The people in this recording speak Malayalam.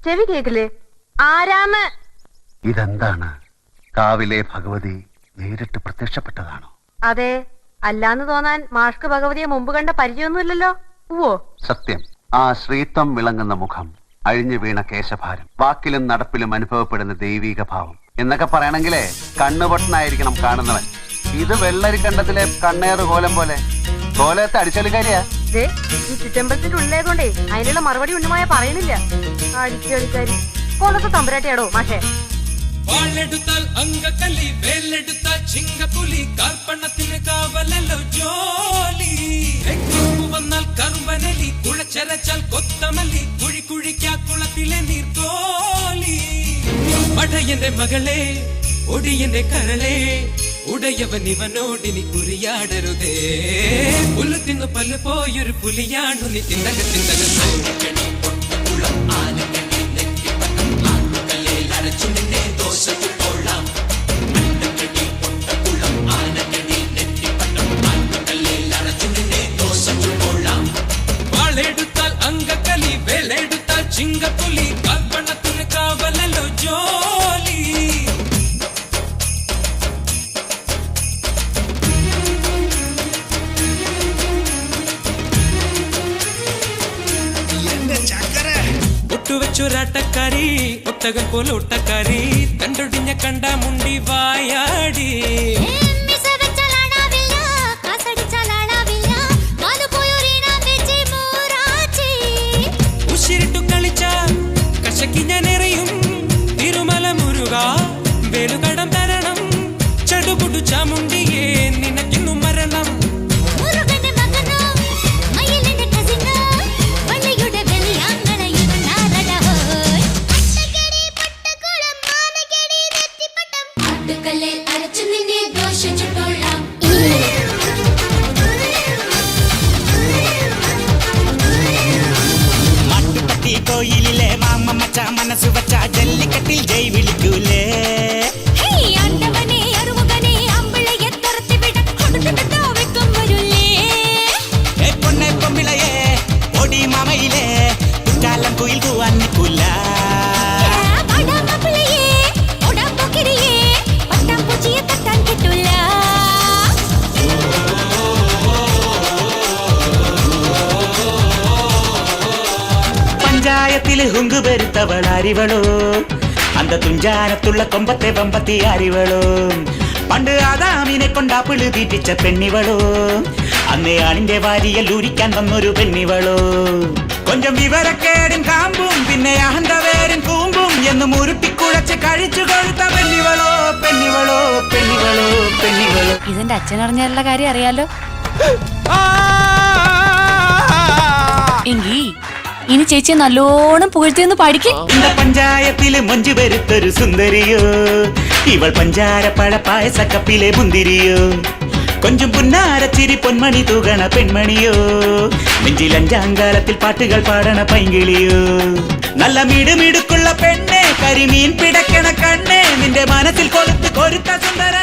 ചെവി കേക്കില്ലേ? ആരാന്ന്? ഇതെന്താണ്? കാവിലെ ഭഗവതി നേരിട്ട് പ്രത്യക്ഷപ്പെട്ടതാണോ? അതെ, അല്ലാന്ന് തോന്നാൻ മാഷ്ക്ക് ഭഗവതിയെ മുമ്പ് കണ്ട പരിചയമൊന്നുമില്ലല്ലോ. ഓ സത്യം. ആ ശ്രീത്വം വിളങ്ങുന്ന മുഖം, അഴിഞ്ഞു വീണ കേശഭാരം, വാക്കിലും നടപ്പിലും അനുഭവപ്പെടുന്ന ദൈവീക ഭാവം എന്നൊക്കെ പറയണെങ്കിലേ കണ്ണുപൊട്ടനായിരിക്കണം കാണുന്നവൻ. ഇത് വെള്ളരിക്കണ്ടത്തിലെ കണ്ണേറ് കോലം പോലെ. കോലത്തെ അടിച്ചളിക്കാരിയാ. ഈ ചുറ്റമ്പലത്തിന്റെ ഉള്ളിലേക്കൊണ്ടേ അതിനുള്ള മറുപടി ഉണ്ണുമായ പറയണില്ല. അടിച്ചളിക്കാരി കോലത്തെ തമ്പുരാട്ടിയാടോ മാഷേ. വാളെടുത്താൽ അങ്കക്കലി, വേലെടുത്താൽ ചിങ്കപ്പുലി, കാർപ്പണത്തിന് കാവലല്ലോ ജോലി. വന്നാൽ കറുമ്പനലി, കുളച്ചരച്ചാൽ കൊത്തമല്ലി, കുഴി കുഴിക്കാ കുളത്തിലെ നീർക്കോലി. പടയന്റെ മകളെ, ഒടിയന്റെ കരളെ, ഉടയവൻ ഇവനോടിനി കുറിയാടരുതേ. പുല്ല് തിന്നു പല്ല് പോയൊരു പുലിയാണു നീ. തിന്തക തിന്തക വാളെടുത്താൽ അങ്കക്കലി, വേലെടുത്താൽ ചിങ്കപ്പുലി, കാൽപ്പണത്തിന് കാവലല്ലോ ജോലി. ഒട്ടുവച്ചൊരാട്ടക്കാരി, ഒട്ടകം പോലെ ഒട്ടക്കാരി, തണ്ടൊടിഞ്ഞ കണ്ട മുണ്ടി വായാടി. ഉശിരിട്ടു കളിച്ച കശക്കി ഞാനെറിയും തിരുമല മുരുക. വേലുകടം തരണം ചടുപുടു ചാമുണ്ടിയേ, നിനക്കിന്നു മരണം. കോയിലിലെ മാമ മച്ച മനസ്സ് വച്ച ജല്ലിക്കട്ടിൽ ജയ് വിളിക്കൂലേ. പൊന്നെ പൊമ്പിളയെ ഒടി മാമയിലെ കുറ്റാലം കുയിൽ കൂവാൻ നിൽക്കൂല. പഞ്ചായത്തില് ഹുങ്ക് പെരുത്തവൾ അരിവളോ, അന്ത തുഞ്ചാനത്തുള്ള കൊമ്പത്തെ വമ്പത്തി അരിവളോ. പണ്ട് ആദാമിനെ കൊണ്ടാ പിളു തീറ്റിച്ച പെണ്ണിവളോ, അന്നേ ആണിന്റെ വാരിയൽ ഊരിക്കാൻ വന്നൊരു പെണ്ണിവളോ. കൊഞ്ചം വിവരക്കേടും കാമ്പും പിന്നെ അഹന്തവേരും കൂമ്പും എന്നും ഉരുട്ടിക്കുഴച്ച് കഴിച്ചു കൊഴുത്ത പെണ്ണിവളോ, പെണ്ണിവളോ, പെണ്ണിവളോ, പെണ്ണിവളോ. ഇതിന്റെ അച്ഛനറിഞ്ഞാലുള്ള കാര്യം അറിയാലോ. എങ്കി ഇനി ചേച്ചിയെ നല്ലോണം പുകഴ്ത്തിയൊന്ന് പഠിക്കും. പഞ്ചായത്തില് മൊഞ്ചു വരുത്തൊരു സുന്ദരിയോ, ഇവൾ പഞ്ചാരപ്പഴ പായസക്കപ്പിലെ മുന്തിരിയോ. കൊഞ്ചും പുന്നാരച്ചിരി പൊന്മണി തൂകണ പെൺമണിയോ, നെഞ്ചിൽ അഞ്ചാങ്കാലത്തിൽ പാട്ടുകൾ പാടണ പൈങ്കിളിയോ. നല്ല മിടുമിടുക്കുള്ള പെണ്ണെ, കരിമീൻ പിടക്കണ കണ്ണെ, നിന്റെ മനസ്സിൽ കൊളുത്ത് കൊരുത്ത സുന്ദര